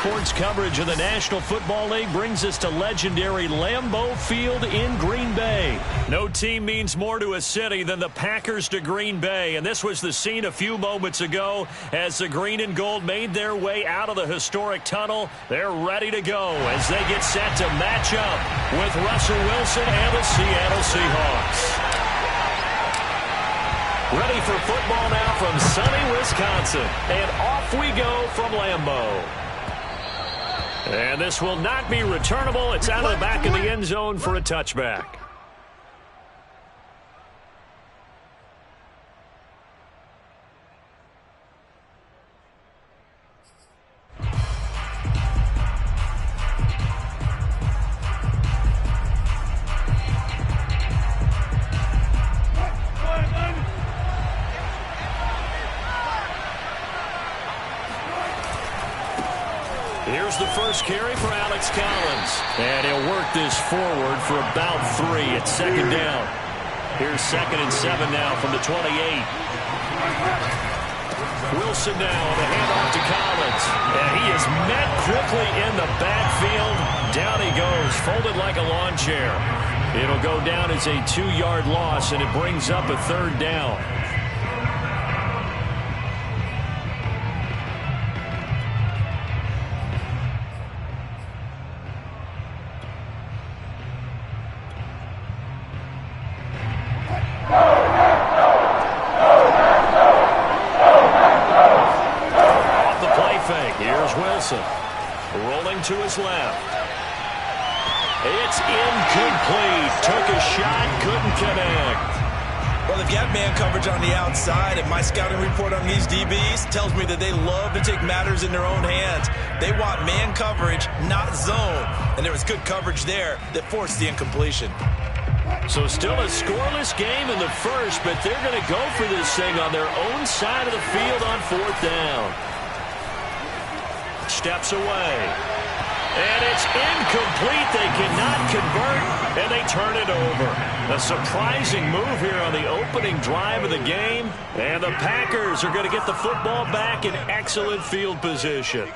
sports coverage of the National Football League brings us to legendary Lambeau Field in Green Bay. No team means more to a city than the Packers to Green Bay, and this was the scene a few moments ago as the green and gold made their way out of the historic tunnel. They're ready to go as they get set to match up with Russell Wilson and the Seattle Seahawks. Ready for football now from sunny Wisconsin. And off we go from Lambeau. And this will not be returnable. It's out of the back of the end zone for a touchback. Here's the first carry for Alex Collins. And he'll work this forward for about 3 at second down. Here's 2nd and 7 now from the 28. Wilson now on the handoff to Collins. And he is met quickly in the backfield. Down he goes, folded like a lawn chair. It'll go down as a 2-yard loss, and it brings up a 3rd down. Rolling to his left. It's incomplete. Took a shot, couldn't connect. Well, if you have man coverage on the outside, and my scouting report on these DBs tells me that they love to take matters in their own hands. They want man coverage, not zone. And there was good coverage there that forced the incompletion. So still a scoreless game in the first, but they're going to go for this thing on their own side of the field on 4th down. Steps away. And it's incomplete. They cannot convert, and they turn it over. A surprising move here on the opening drive of the game. And the Packers are going to get the football back in excellent field position.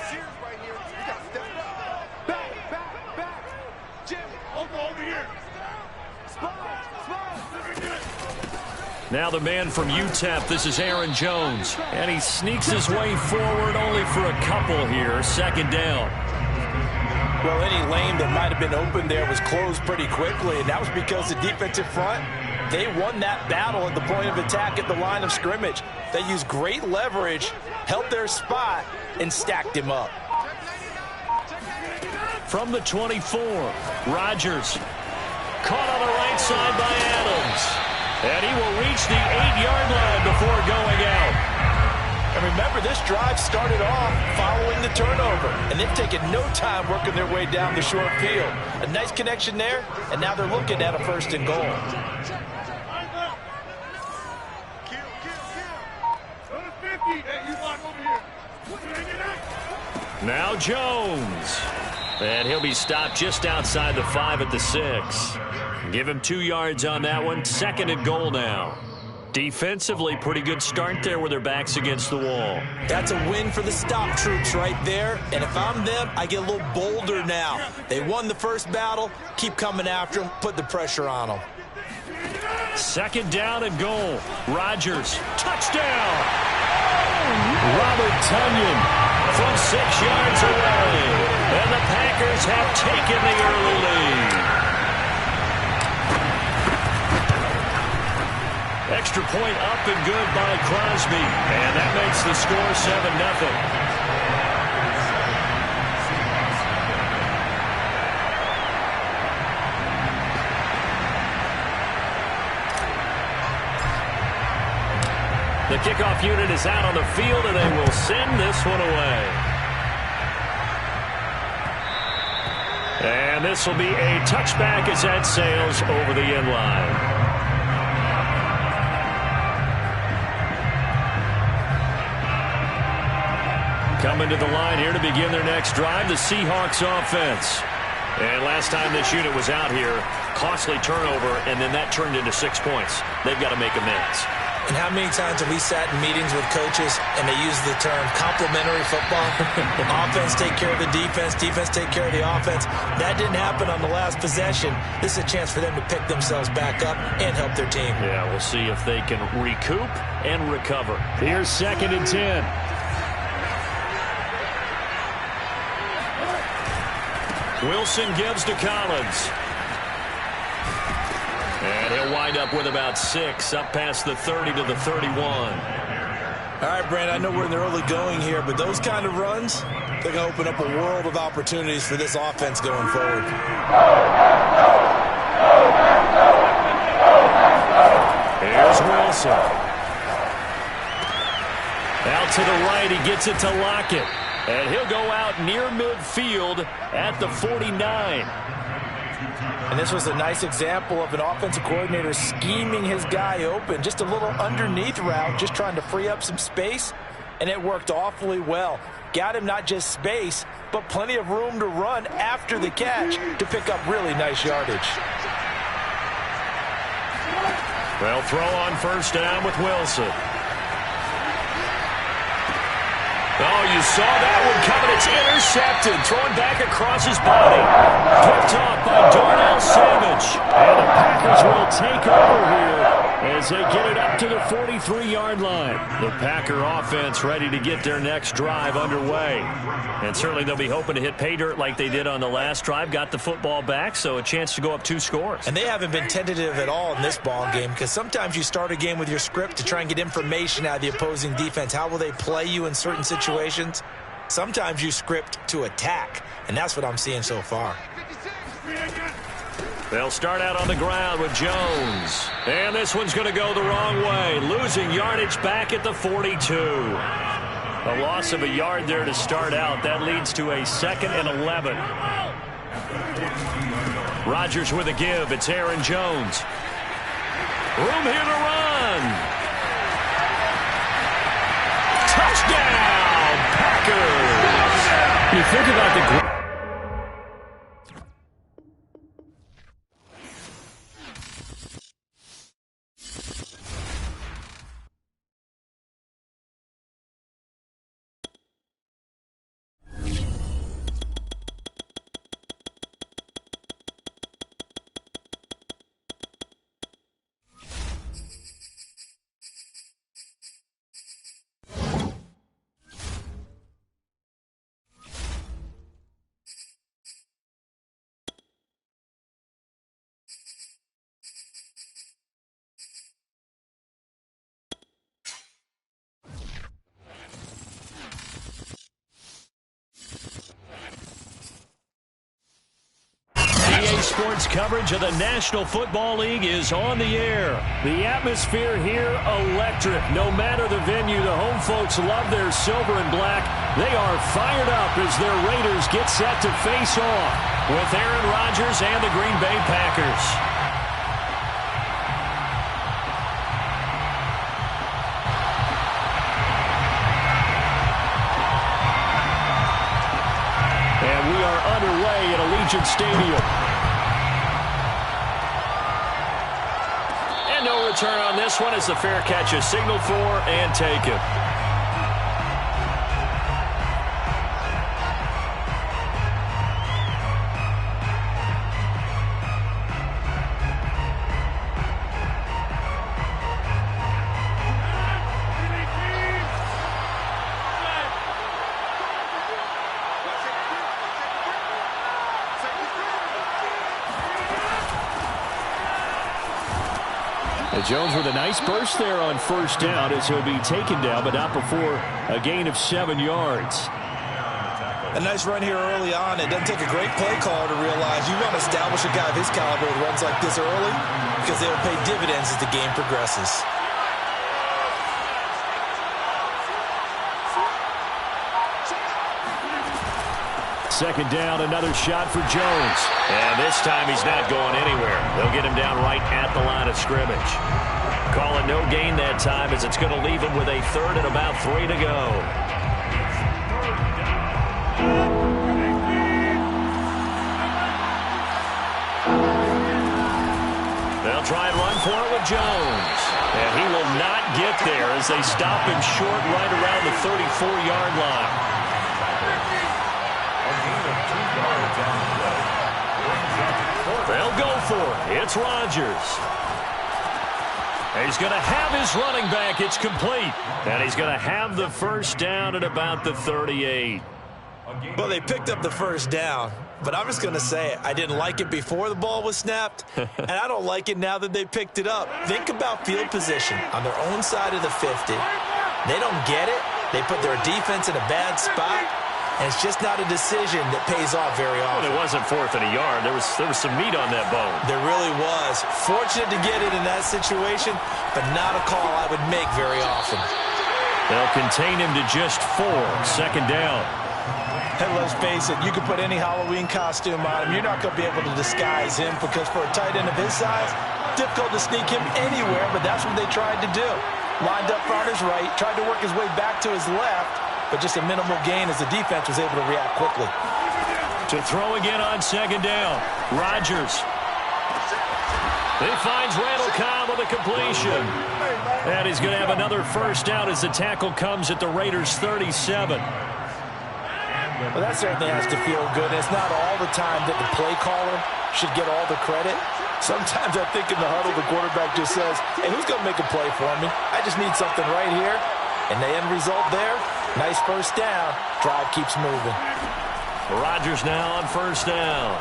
Now the man from UTEP, this is Aaron Jones. And he sneaks his way forward only for a couple here. 2nd down. Well, any lane that might have been open there was closed pretty quickly, and that was because the defensive front, they won that battle at the point of attack at the line of scrimmage. They used great leverage, held their spot, and stacked him up. From the 24, Rodgers. Caught on the right side by Adams. And he will reach the 8-yard line before going out. And remember, this drive started off following the turnover, and they've taken no time working their way down the short field. A nice connection there, and now they're looking at a 1st and goal. Now Jones. And he'll be stopped just outside the 5 at the 6. Give him 2 yards on that one. 2nd and goal now. Defensively, pretty good start there with their backs against the wall. That's a win for the stop troops right there. And if I'm them, I get a little bolder now. They won the first battle. Keep coming after them. Put the pressure on them. 2nd down and goal. Rodgers. Touchdown! Robert Tonyan from 6 yards away. And the Packers have taken the early lead. Extra point up and good by Crosby. And that makes the score 7-0. The kickoff unit is out on the field, and they will send this one away. And this will be a touchback as that sails over the end line. Coming to the line here to begin their next drive, the Seahawks offense. And last time this unit was out here, costly turnover, and then that turned into 6 points. They've got to make amends. And how many times have we sat in meetings with coaches and they use the term complementary football? Offense take care of the defense, defense take care of the offense. That didn't happen on the last possession. This is a chance for them to pick themselves back up and help their team. Yeah, we'll see if they can recoup and recover. Here's 2nd and 10. Wilson gives to Collins. And he'll wind up with about 6, up past the 30 to the 31. All right, Brand, I know we're in the early going here, but those kind of runs, they're going to open up a world of opportunities for this offense going forward. Here's Wilson. Out to the right, he gets it to Lockett. And he'll go out near midfield at the 49. And this was a nice example of an offensive coordinator scheming his guy open. Just a little underneath route, just trying to free up some space. And it worked awfully well. Got him not just space, but plenty of room to run after the catch to pick up really nice yardage. Well, throw on 1st down with Wilson. Oh, you saw that one coming. It's intercepted. Thrown back across his body. Picked off by Darnell Savage. And the Packers will take over here as they get it up to the 43-yard line. The Packer offense ready to get their next drive underway. And certainly they'll be hoping to hit pay dirt like they did on the last drive. Got the football back, so a chance to go up 2 scores. And they haven't been tentative at all in this ball game, because sometimes you start a game with your script to try and get information out of the opposing defense. How will they play you in certain situations? Sometimes you script to attack, and that's what I'm seeing so far. They'll start out on the ground with Jones. And this one's going to go the wrong way. Losing yardage back at the 42. A loss of a yard there to start out. That leads to a 2nd and 11. Rodgers with a give. It's Aaron Jones. Room here to run. Touchdown, Packers. You think about the... Sports coverage of the National Football League is on the air. The atmosphere here electric. No matter the venue, the home folks love their silver and black. They are fired up as their Raiders get set to face off with Aaron Rodgers and the Green Bay Packers. And we are underway at Allegiant Stadium. No return on this one as the fair catch is signaled for and taken. Jones with a nice burst there on 1st down as he'll be taken down, but not before a gain of 7 yards. A nice run here early on. It doesn't take a great play caller to realize you want to establish a guy of his caliber with runs like this early because they will pay dividends as the game progresses. Second down, another shot for Jones. And this time he's not going anywhere. They'll get him down right at the line of scrimmage. Call it no gain that time as it's going to leave him with a 3rd and about 3 to go. They'll try and run for it with Jones. And he will not get as they stop him short right around the 34-yard line. They'll go for it. It's Rodgers. He's going to have his running back. It's complete. And he's going to have the first down at about the 38. Well, they picked up the first down, but I'm just going to say it. I didn't like it before the ball was snapped, and I don't like it now that they picked it up. Think about field position on their own side of the 50. They don't get it. They put their defense in a bad spot, and it's just not a decision that pays off very often. Well, it wasn't fourth and a yard. There was some meat on that bone. There really was. Fortunate to get it in that situation, but not a call I would make very often. They'll contain him to just 4. Second down. And let's face it, you can put any Halloween costume on him. You're not going to be able to disguise him because for a tight end of his size, difficult to sneak him anywhere, but that's what they tried to do. Lined up on his right, tried to work his way back to his left, but just a minimal gain as the defense was able to react quickly. To throw again on second down, Rodgers. He finds Randall Cobb with a completion. And he's going to have another first down as the tackle comes at the Raiders' 37. Well, that certainly has to feel good. It's not all the time that the play caller should get all the credit. Sometimes I think in the huddle, the quarterback just says, hey, who's going to make a play for me? I just need something right here. And the end result there, nice first down. Drive keeps moving. Rodgers now on first down.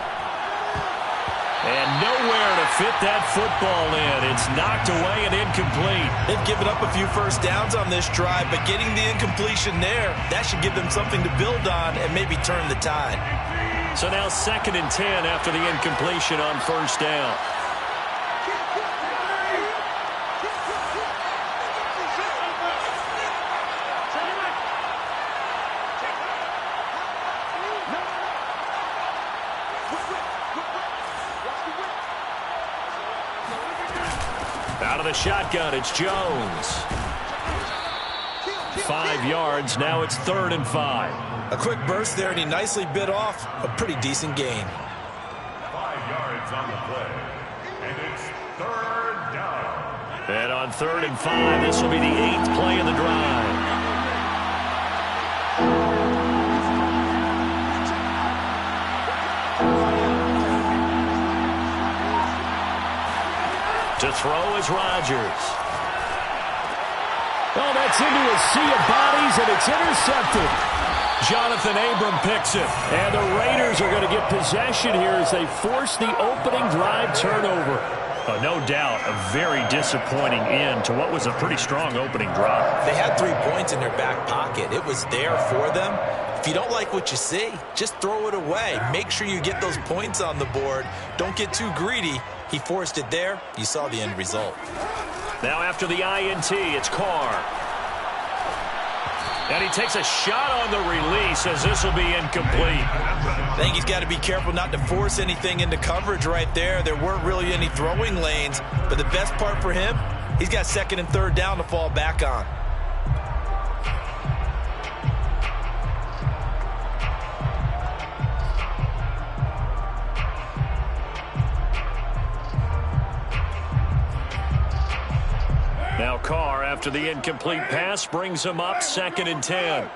And nowhere to fit that football in. It's knocked away and incomplete. They've given up a few first downs on this drive, but getting the incompletion there, that should give them something to build on and maybe turn the tide. So now 2nd and 10 after the incompletion on first down. Out of the shotgun, it's Jones. 5 yards, now it's 3rd and 5. A quick burst there, and he nicely bit off a pretty decent gain. 5 yards on the play, and it's 3rd down. And on 3rd and 5, this will be the 8th play of the drive. To throw is Rodgers. Oh, that's into a sea of bodies, and it's intercepted. Jonathan Abram picks it. And the Raiders are going to get possession here as they force the opening drive turnover. No doubt, a very disappointing end to what was a pretty strong opening drive. They had 3 points in their back pocket. It was there for them. If you don't like what you see, just throw it away. Make sure you get those points on the board. Don't get too greedy. He forced it there. You saw the end result. Now after the INT, it's Carr. And he takes a shot on the release as this will be incomplete. I think he's got to be careful not to force anything into coverage right there. There weren't really any throwing lanes. But the best part for him, he's got 2nd and 3rd down to fall back on. Now Carr, after the incomplete pass, brings him up 2nd and 10.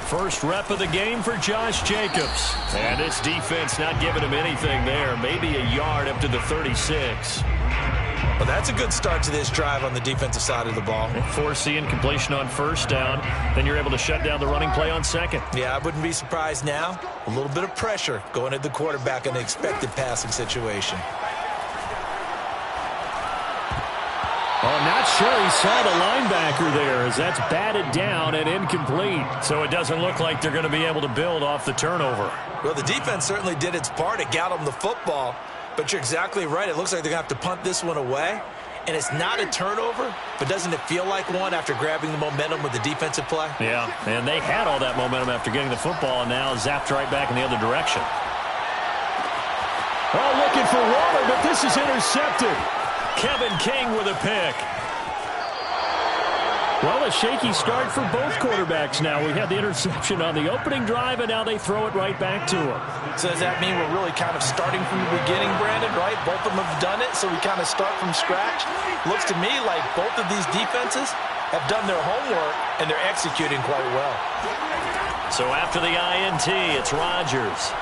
First rep of the game for Josh Jacobs. And his defense not giving him anything there. Maybe a yard up to the 36. Well, that's a good start to this drive on the defensive side of the ball. Force the incompletion on first down. Then you're able to shut down the running play on second. Yeah, I wouldn't be surprised now. A little bit of pressure going at the quarterback in an expected passing situation. Oh, not sure he saw the linebacker there as that's batted down and incomplete. So it doesn't look like they're going to be able to build off the turnover. Well, the defense certainly did its part. It got them the football. But you're exactly right. It looks like they're going to have to punt this one away. And it's not a turnover, but doesn't it feel like one after grabbing the momentum with the defensive play? Yeah, and they had all that momentum after getting the football and now zapped right back in the other direction. Oh, looking for Waller, but this is intercepted. Kevin King with a pick. Well, a shaky start for both quarterbacks now. We had the interception on the opening drive, and now they throw it right back to him. So does that mean we're really kind of starting from the beginning, Brandon, right? Both of them have done it, so we kind of start from scratch. Looks to me like both of these defenses have done their homework, and they're executing quite well. So after the INT, it's Rodgers.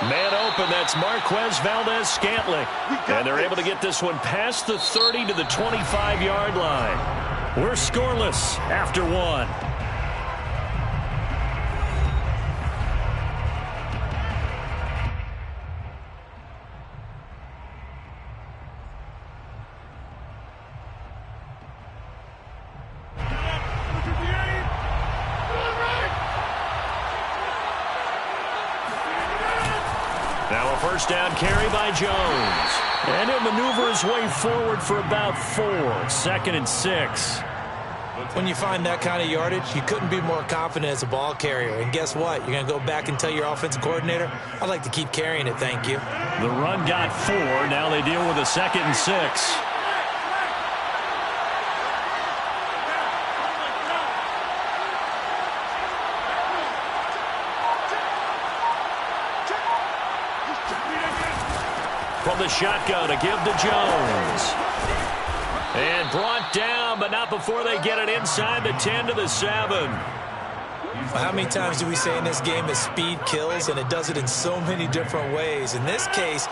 Man open, that's Marquez Valdez-Scantling. And they're able to get this one past the 30 to the 25-yard line. We're scoreless after one. Now a first down carry by Jones. And he'll maneuver his way forward for about 4. 2nd and 6. When you find that kind of yardage, you couldn't be more confident as a ball carrier. And guess what? You're going to go back and tell your offensive coordinator, I'd like to keep carrying it, thank you. The run got 4. Now they deal with a 2nd and 6. From the shotgun, a give to Jones. And brought down, but not before they get it inside the 10 to the 7. How many times do we say in this game that speed kills, and it does it in so many different ways? In this case,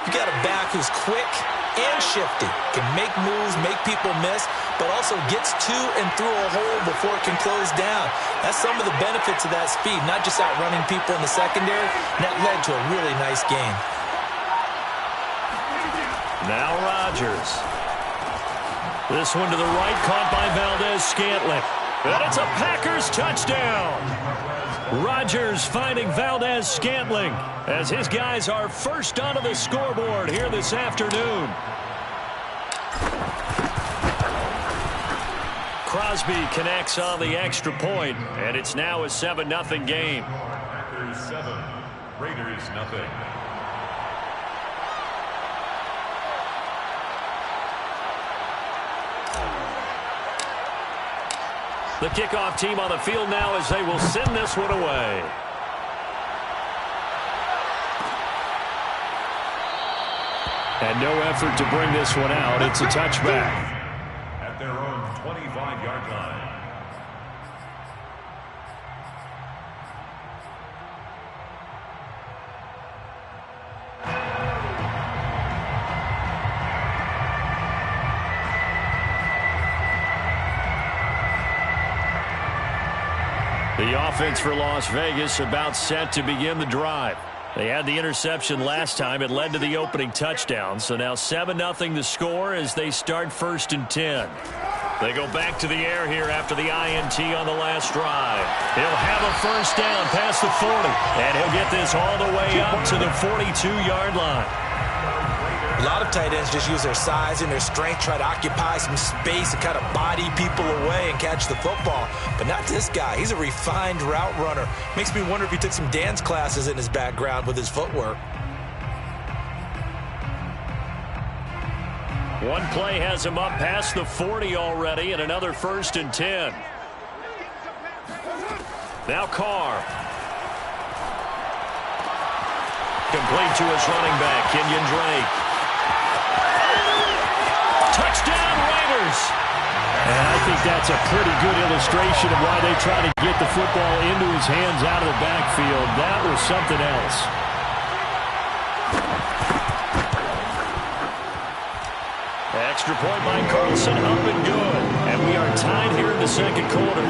you got a back who's quick and shifty, can make moves, make people miss, but also gets to and through a hole before it can close down. That's some of the benefits of that speed, not just outrunning people in the secondary, and that led to a really nice game. Now Rodgers. This one to the right, caught by Valdez-Scantling. And it's a Packers touchdown. Rodgers finding Valdez-Scantling as his guys are first onto the scoreboard here this afternoon. Crosby connects on the extra point, and it's now a 7-0 game. Packers 7, Raiders 0. The kickoff team on the field now as they will send this one away. And no effort to bring this one out. It's a touchback. At their own 25-yard line. The offense for Las Vegas about set to begin the drive. They had the interception last time. It led to the opening touchdown. So now 7-0 the score as they start 1st and 10. They go back to the air here after the INT on the last drive. He'll have a first down past the 40. And he'll get this all the way up to the 42-yard line. A lot of tight ends just use their size and their strength, try to occupy some space and kind of body people away and catch the football. But not this guy. He's a refined route runner. Makes me wonder if he took some dance classes in his background with his footwork. One play has him up past the 40 already, and another 1st and 10. Now Carr. Complete to his running back, Kenyon Drake. Touchdown, Raiders! And I think that's a pretty good illustration of why they try to get the football into his hands out of the backfield. That was something else. Extra point by Carlson, up and good. And we are tied here in the second quarter.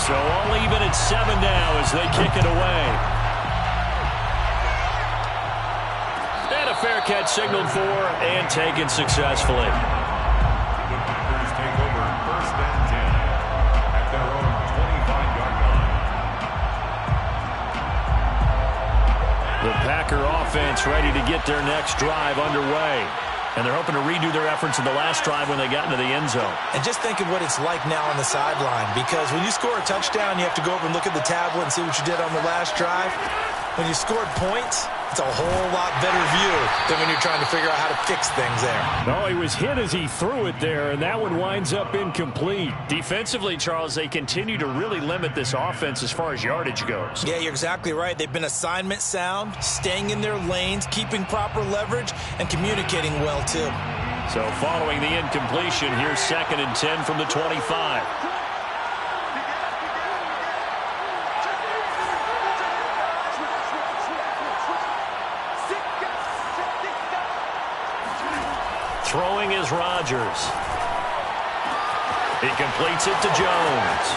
So all even at 7 now as they kick it away. And a fair catch signaled for and taken successfully. The Packers take over 1st and 10 at their own 25-yard line. The Packer offense ready to get their next drive underway. And they're hoping to redo their efforts in the last drive when they got into the end zone. And just think of what it's like now on the sideline, because when you score a touchdown, you have to go over and look at the tablet and see what you did on the last drive. When you scored points, It's a whole lot better view than when you're trying to figure out how to fix things there. No, he was hit as he threw it there, and that one winds up incomplete. Defensively, Charles, they continue to really limit this offense as far as yardage goes. Yeah, you're exactly right. They've been assignment sound, staying in their lanes, keeping proper leverage, and communicating well, too. So following the incompletion, here's 2nd and 10 from the 25. Throwing is Rodgers. He completes it to Jones.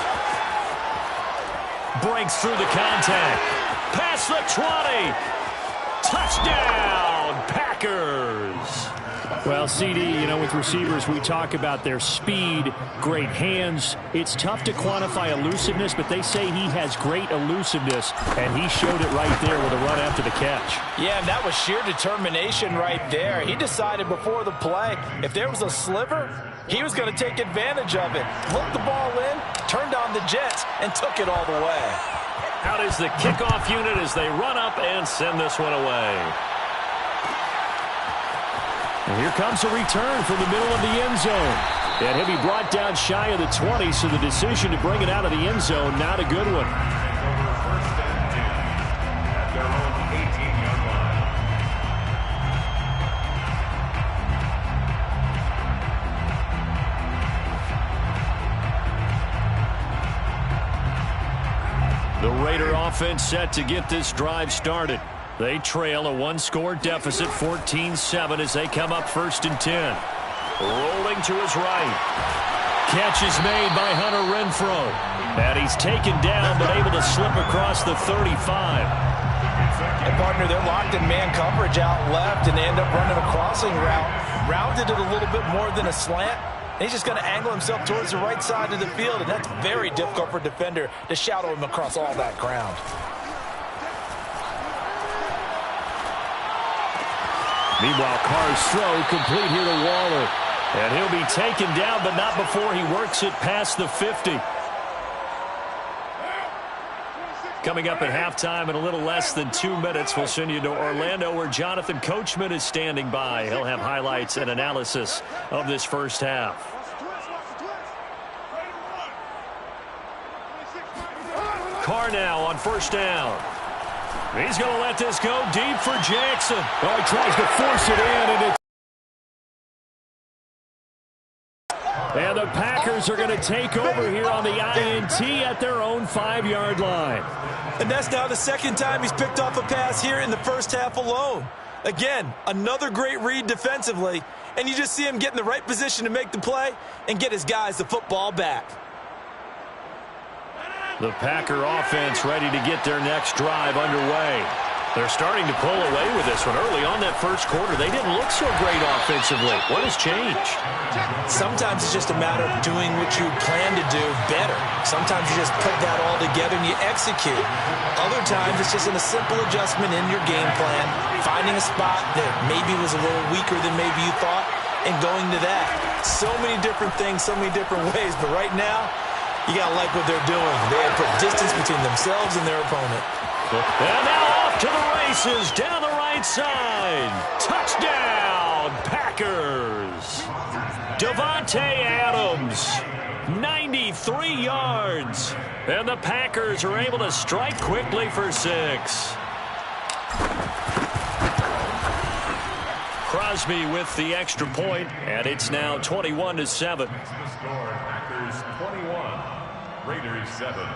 Breaks through the contact. Past the 20. Touchdown, Packers. Well, CD, you know, with receivers, we talk about their speed, great hands. It's tough to quantify elusiveness, but they say he has great elusiveness, and he showed it right there with a run after the catch. Yeah, and that was sheer determination right there. He decided before the play, if there was a sliver, he was going to take advantage of it. Looked the ball in, turned on the jets, and took it all the way. Out is the kickoff unit as they run up and send this one away. And here comes a return from the middle of the end zone. That he'll be brought down shy of the 20, so the decision to bring it out of the end zone, not a good one. First and 10 at their own 18-yard line. The Raider offense set to get this drive started. They trail a one-score deficit, 14-7, as they come up 1st and 10. Rolling to his right. Catch is made by Hunter Renfrow. And he's taken down, but able to slip across the 35. And, partner, they're locked in man coverage out left, and they end up running a crossing route. Rounded it a little bit more than a slant. And he's just going to angle himself towards the right side of the field, and that's very difficult for a defender to shadow him across all that ground. Meanwhile, Carr's throw complete here to Waller. And he'll be taken down, but not before he works it past the 50. Coming up at halftime in a little less than 2 minutes, we'll send you to Orlando where Jonathan Coachman is standing by. He'll have highlights and analysis of this first half. Carr now on 1st down. He's going to let this go deep for Jackson. Oh, he tries to force it in, and the Packers are going to take over here on the INT at their own 5-yard line. And that's now the 2nd time he's picked off a pass here in the first half alone. Again, another great read defensively, and you just see him get in the right position to make the play and get his guys the football back. The Packer offense ready to get their next drive underway. They're starting to pull away with this one. Early on that first quarter, they didn't look so great offensively. What has changed? Sometimes it's just a matter of doing what you plan to do better. Sometimes you just put that all together and you execute. Other times it's just a simple adjustment in your game plan, finding a spot that maybe was a little weaker than maybe you thought, and going to that. So many different things, so many different ways, but right now, you got to like what they're doing. They have put distance between themselves and their opponent. And now off to the races down the right side. Touchdown, Packers. Davante Adams, 93 yards. And the Packers are able to strike quickly for 6. Crosby with the extra point, and it's now 21-7. Score, Packers 21, Raiders 7.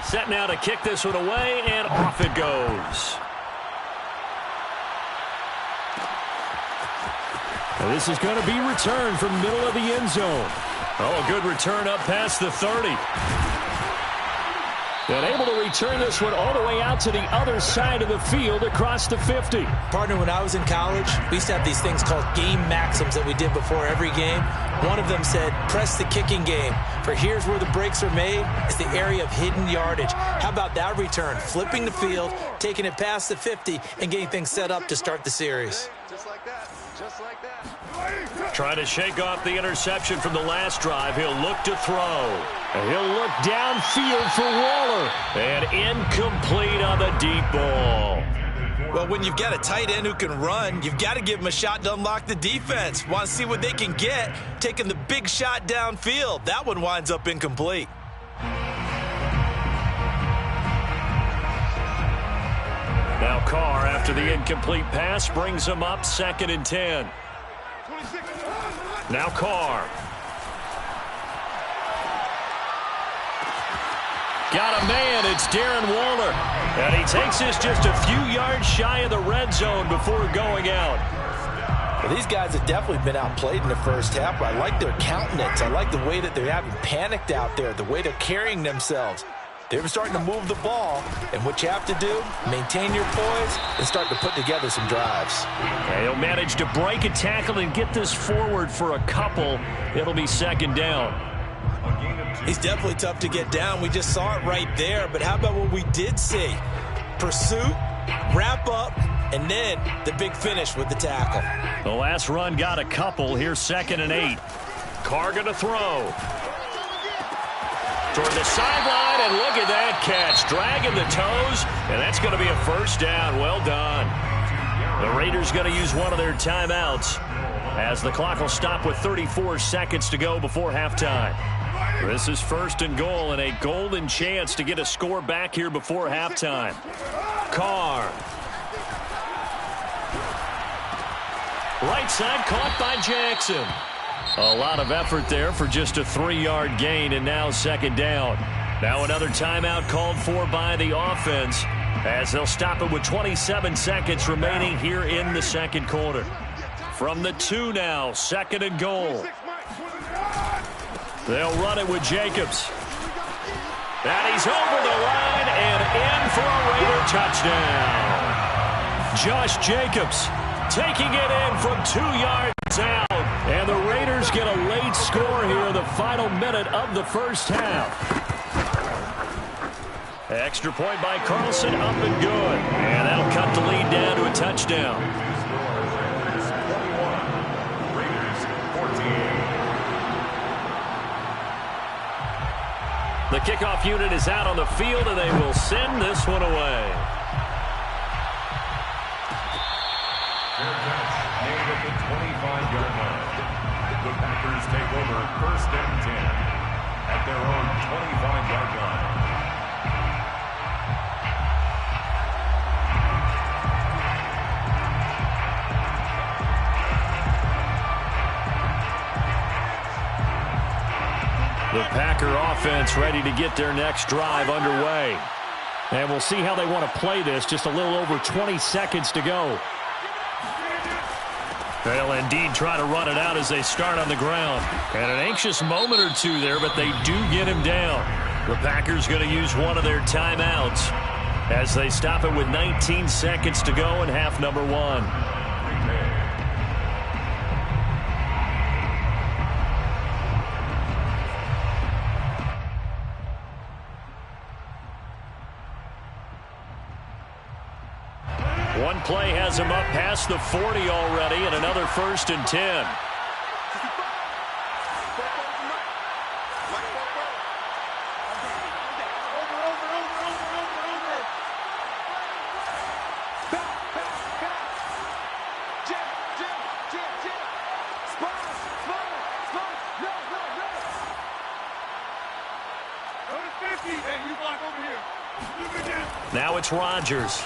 Set now to kick this one away, and off it goes. Now this is going to be returned from middle of the end zone. Oh, a good return up past the 30. And able to return this one all the way out to the other side of the field across the 50. Partner, when I was in college, we used to have these things called game maxims that we did before every game. One of them said, press the kicking game. For here's where the breaks are made. It's the area of hidden yardage. How about that return? Flipping the field, taking it past the 50, and getting things set up to start the series. Just like that. Just like that. Trying to shake off the interception from the last drive. He'll look to throw. He'll look downfield for Waller. And incomplete on the deep ball. Well, when you've got a tight end who can run, you've got to give him a shot to unlock the defense. Want to see what they can get, taking the big shot downfield. That one winds up incomplete. Now Carr, after the incomplete pass, brings him up 2nd and 10. Now Carr. Got a man, it's Darren Waller. And he takes this just a few yards shy of the red zone before going out. Well, these guys have definitely been outplayed in the first half, but I like their countenance. I like the way that they're having panicked out there, the way they're carrying themselves. They're starting to move the ball, and what you have to do, maintain your poise and start to put together some drives. And he'll manage to break a tackle and get this forward for a couple. It'll be 2nd down. He's definitely tough to get down. We just saw it right there. But how about what we did see? Pursuit, wrap up, and then the big finish with the tackle. The last run got a couple. Here's 2nd and 8. Carr going to throw. Toward the sideline, and look at that catch. Dragging the toes, and that's going to be a 1st down. Well done. The Raiders going to use one of their timeouts as the clock will stop with 34 seconds to go before halftime. This is 1st and goal and a golden chance to get a score back here before halftime. Carr. Right side caught by Jackson. A lot of effort there for just a 3-yard gain, and now 2nd down. Now another timeout called for by the offense as they'll stop it with 27 seconds remaining here in the 2nd quarter. From the 2 now, 2nd and goal. They'll run it with Jacobs. And he's over the line and in for a Raider touchdown. Josh Jacobs taking it in from 2 yards out. And the Raiders get a late score here in the final minute of the first half. Extra point by Carlson, up and good. And that'll cut the lead down to a touchdown. The kickoff unit is out on the field, and they will send this one away. Fair catch made at the 25-yard line. The Packers take over 1st and 10 at their own 25-yard line. The Packer offense ready to get their next drive underway. And we'll see how they want to play this. Just a little over 20 seconds to go. They'll indeed try to run it out as they start on the ground. And an anxious moment or two there, but they do get him down. The Packers going to use one of their timeouts as they stop it with 19 seconds to go in half number 1. One play has him up past the 40 already, and another 1st and 10. Now it's Rodgers.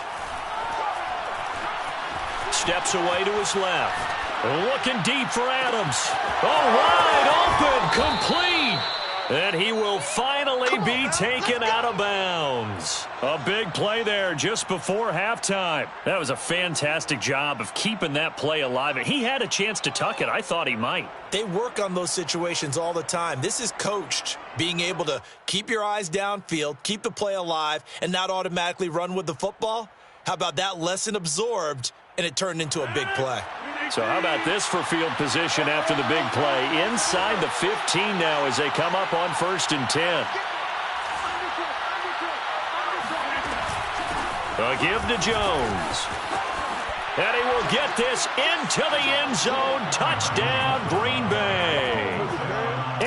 Steps away to his left. Looking deep for Adams. Oh, wide open, complete. And he will finally be taken out of bounds. A big play there just before halftime. That was a fantastic job of keeping that play alive. And he had a chance to tuck it. I thought he might. They work on those situations all the time. This is coached, being able to keep your eyes downfield, keep the play alive, and not automatically run with the football. How about that lesson absorbed, and it turned into a big play? So how about this for field position after the big play? Inside the 15 now as they come up on 1st and 10. A give to Jones. And he will get this into the end zone. Touchdown, Green Bay.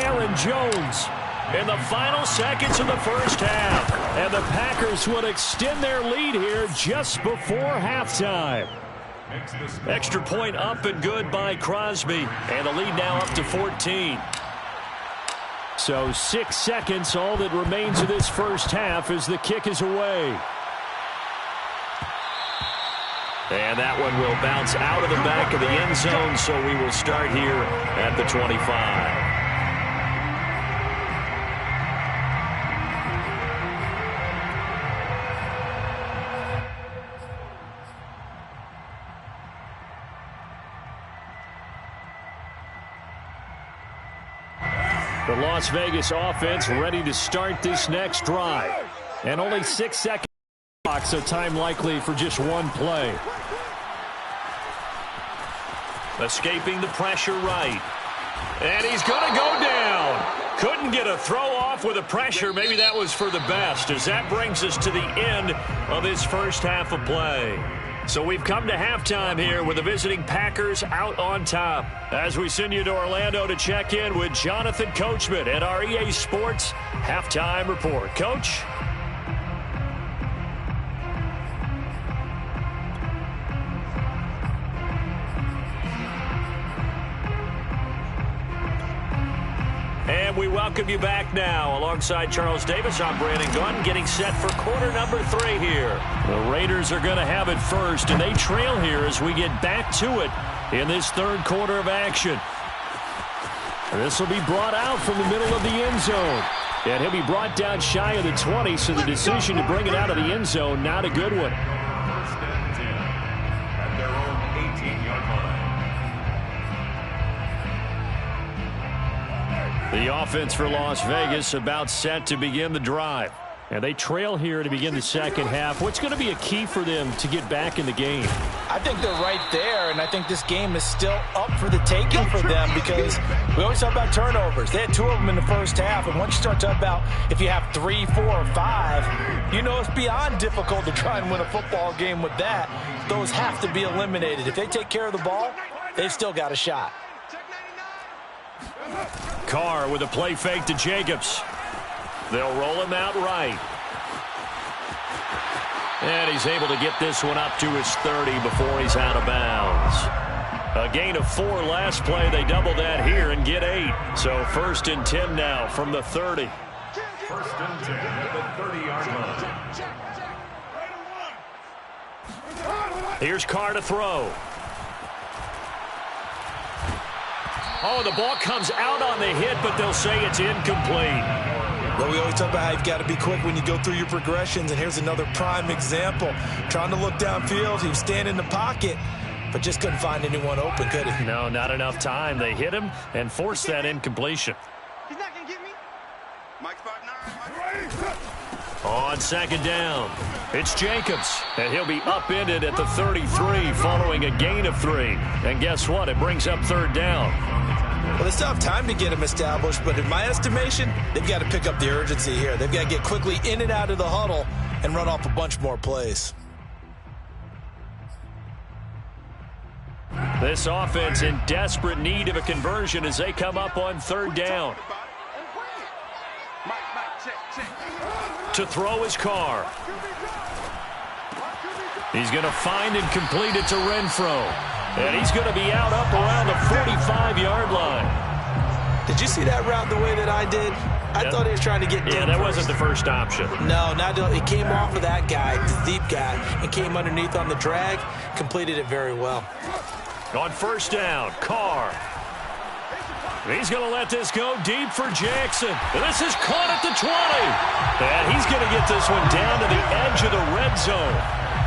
Aaron Jones in the final seconds of the first half. And the Packers would extend their lead here just before halftime. Extra point up and good by Crosby. And the lead now up to 14. So 6 seconds, all that remains of this first half as the kick is away. And that one will bounce out of the back of the end zone, so we will start here at the 25. The Las Vegas offense ready to start this next drive. And only 6 seconds, so time likely for just one play. Escaping the pressure right. And he's going to go down. Couldn't get a throw off with the pressure. Maybe that was for the best, as that brings us to the end of this first half of play. So we've come to halftime here with the visiting Packers out on top. As we send you to Orlando to check in with Jonathan Coachman at our EA Sports Halftime Report. Coach? And we welcome you back now. Alongside Charles Davis, I'm Brandon Gunn, getting set for quarter number 3 here. The Raiders are going to have it first, and they trail here as we get back to it in this third quarter of action. This will be brought out from the middle of the end zone. And he'll be brought down shy of the 20, so the decision to bring it out of the end zone, not a good one. First and 10 at their own 18-yard line. The offense for Las Vegas about set to begin the drive. And they trail here to begin the second half. What's going to be a key for them to get back in the game? I think they're right there, and I think this game is still up for the taking for them because we always talk about turnovers. They had 2 of them in the first half, and once you start talking about if you have 3, 4, or 5, you know it's beyond difficult to try and win a football game with that. Those have to be eliminated. If they take care of the ball, they've still got a shot. Carr with a play fake to Jacobs. They'll roll him out right. And he's able to get this one up to his 30 before he's out of bounds. A gain of 4 last play. They double that here and get 8. So first and 10 now from the 30. First and 10 at the 30-yard line. Here's Carr to throw. Oh, the ball comes out on the hit, but they'll say it's incomplete. Well, we always talk about how you've got to be quick when you go through your progressions, and here's another prime example. Trying to look downfield, he was standing in the pocket, but just couldn't find anyone open, could he? No, not enough time. They hit him and forced that incompletion. He's not going to get me. Mike spot 9. On second down, it's Jacobs, and he'll be upended at the 33 following a gain of 3. And guess what? It brings up third down. Well, they still have time to get him established, but in my estimation, they've got to pick up the urgency here. They've got to get quickly in and out of the huddle and run off a bunch more plays. This offense in desperate need of a conversion as they come up on third down. To throw his Carr. He's going to find and complete it to Renfro. And he's going to be out up around the 45-yard line. Did you see that route the way that I did? I thought he was trying to get down. Yeah, that wasn't the first option. No, it came off of that guy, the deep guy, and came underneath on the drag, completed it very well. On first down, Carr. He's going to let this go deep for Jackson. And this is caught at the 20. And he's going to get this one down to the edge of the red zone.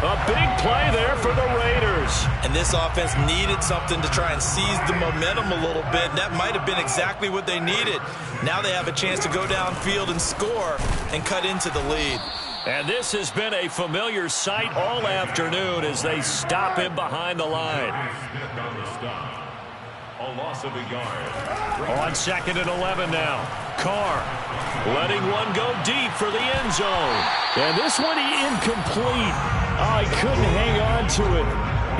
A big play there for the Raiders. And this offense needed something to try and seize the momentum a little bit. And that might have been exactly what they needed. Now they have a chance to go downfield and score and cut into the lead. And this has been a familiar sight all afternoon as they stop him behind the line. A loss of a yard. On second and 11 now. Carr letting one go deep for the end zone. And this one incomplete. Oh, he couldn't hang on to it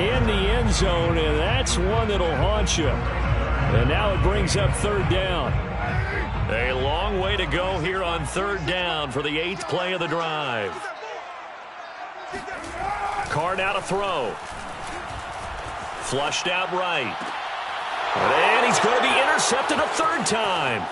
in the end zone, and that's one that'll haunt you. And now it brings up third down. A long way to go here on 3rd down for the 8th play of the drive. Card out to throw. Flushed out right. And he's going to be intercepted a 3rd time.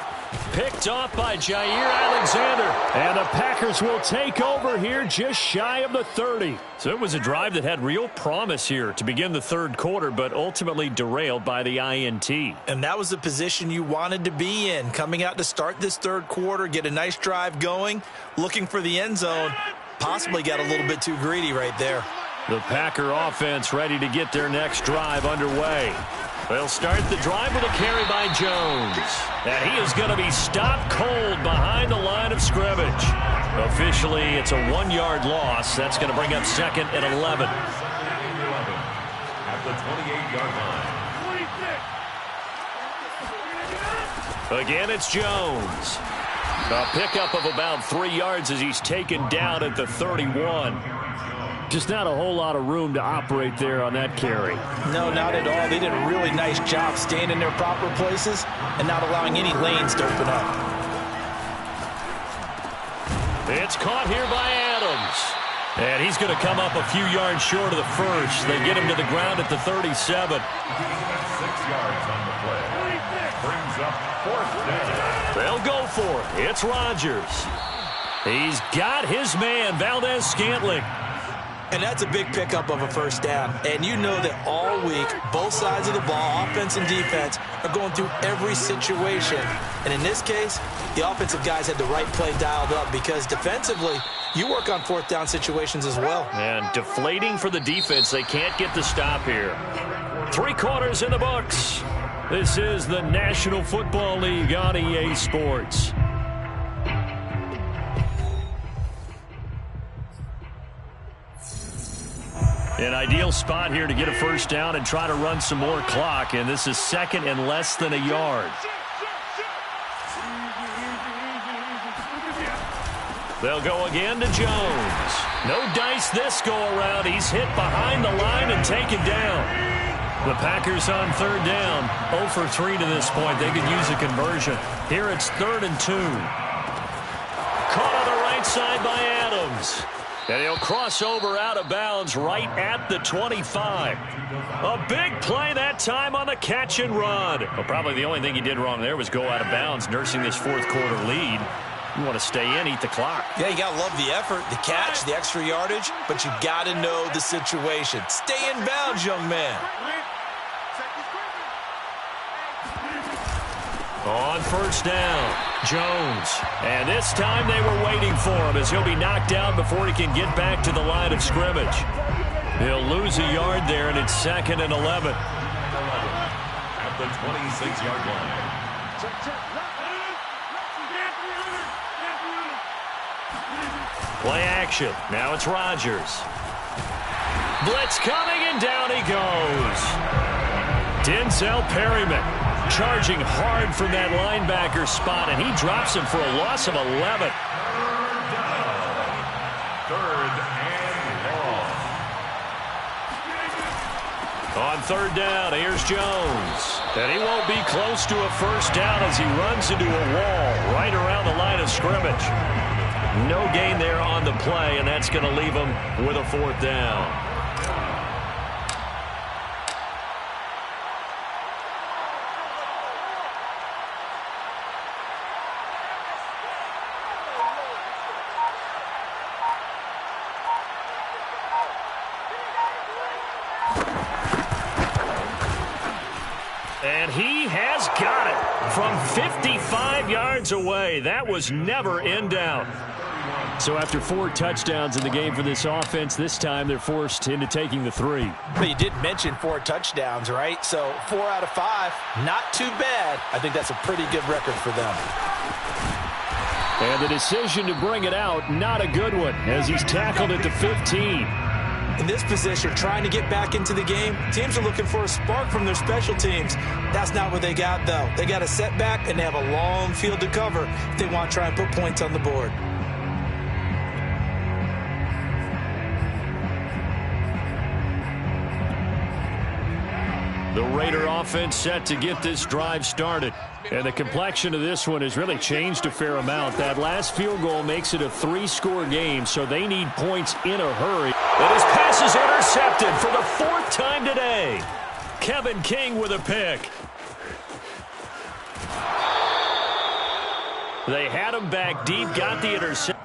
Picked off by Jair Alexander. And the Packers will take over here just shy of the 30. So it was a drive that had real promise here to begin the 3rd quarter, but ultimately derailed by the INT. And that was the position you wanted to be in. Coming out to start this 3rd quarter, get a nice drive going, looking for the end zone. Possibly got a little bit too greedy right there. The Packer offense ready to get their next drive underway. They'll start the drive with a carry by Jones. And he is going to be stopped cold behind the line of scrimmage. Officially, it's a 1-yard loss. That's going to bring up 2nd and 11. At the 28-yard line. Again, it's Jones. A pickup of about 3 yards as he's taken down at the 31. Just not a whole lot of room to operate there on that carry. No, not at all. They did a really nice job staying in their proper places and not allowing any lanes to open up. It's caught here by Adams. And he's going to come up a few yards short of the first. They get him to the ground at the 37. 6 yards on the play. Brings up 4th down. They'll go for it. It's Rodgers. He's got his man, Valdez-Scantling. And that's a big pickup of a 1st down. And you know that all week, both sides of the ball, offense and defense, are going through every situation. And in this case, the offensive guys had the right play dialed up because defensively, you work on 4th down situations as well. And deflating for the defense. They can't get the stop here. 3 quarters in the books. This is the National Football League on EA Sports. An ideal spot here to get a 1st down and try to run some more clock, and this is 2nd and less than a yard. They'll go again to Jones. No dice this go around. He's hit behind the line and taken down. The Packers on 3rd down, 0 for 3 to this point. They could use a conversion. Here it's 3rd and 2. Caught on the right side by Adams. And he'll cross over out of bounds right at the 25. A big play that time on the catch and run. Well, probably the only thing he did wrong there was go out of bounds, nursing this 4th quarter lead. You want to stay in, eat the clock. Yeah, you got to love the effort, the catch, the extra yardage, but you got to know the situation. Stay in bounds, young man. On 1st down, Jones. And this time they were waiting for him as he'll be knocked down before he can get back to the line of scrimmage. He'll lose a yard there, and it's 2nd and 11. At the 26-yard line. Play action. Now it's Rodgers. Blitz coming, and down he goes. Denzel Perryman charging hard from that linebacker spot, and he drops him for a loss of 11. 3rd and long. On 3rd down, here's Jones. And he won't be close to a 1st down as he runs into a wall right around the line of scrimmage. No gain there on the play, and that's going to leave him with a 4th down. And he has got it from 55 yards away. That was never in doubt. So after 4 touchdowns in the game for this offense, this time they're forced into taking the 3. But you did mention 4 touchdowns, right? So 4 out of 5, not too bad. I think that's a pretty good record for them. And the decision to bring it out, not a good one, as he's tackled at the 15. In this position, trying to get back into the game, teams are looking for a spark from their special teams. That's not what they got, though. They got a setback, and they have a long field to cover if they want to try and put points on the board. The Raider offense set to get this drive started. And the complexion of this one has really changed a fair amount. That last field goal makes it a 3-score game, so they need points in a hurry. And his pass is intercepted for the 4th time today. Kevin King with a pick. They had him back deep, got the interception.